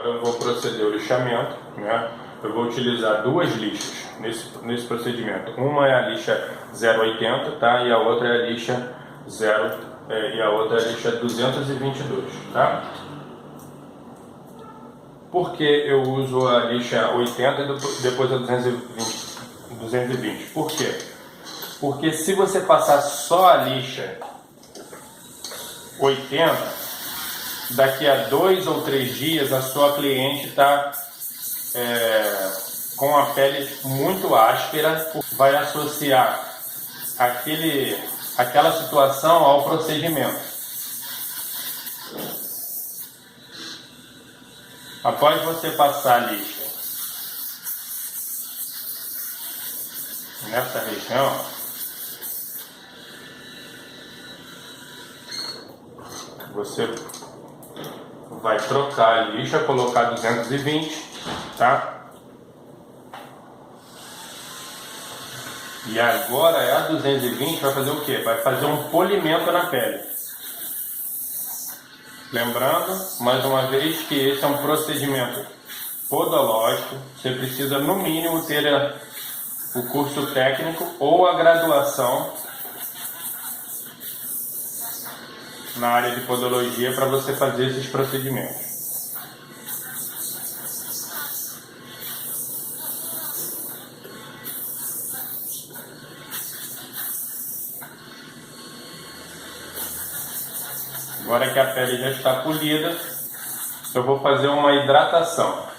Eu vou proceder ao lixamento, né? Eu vou utilizar duas lixas nesse procedimento. Uma é a lixa 080, tá? E a outra é a lixa 222, tá? Por que eu uso a lixa 80 e depois a 220? Por quê? Porque se você passar só a lixa 80, daqui a 2 ou 3 dias a sua cliente está com a pele muito áspera, vai associar aquela situação ao procedimento. Após você passar a lixa nessa região, você vai trocar a lixa, colocar 220, tá? E agora a 220 vai fazer o quê? Vai fazer um polimento na pele. Lembrando, mais uma vez, que esse é um procedimento podológico. Você precisa, no mínimo, ter o curso técnico ou a graduação na área de podologia para você fazer esses procedimentos. Agora que a pele já está polida, eu vou fazer uma hidratação.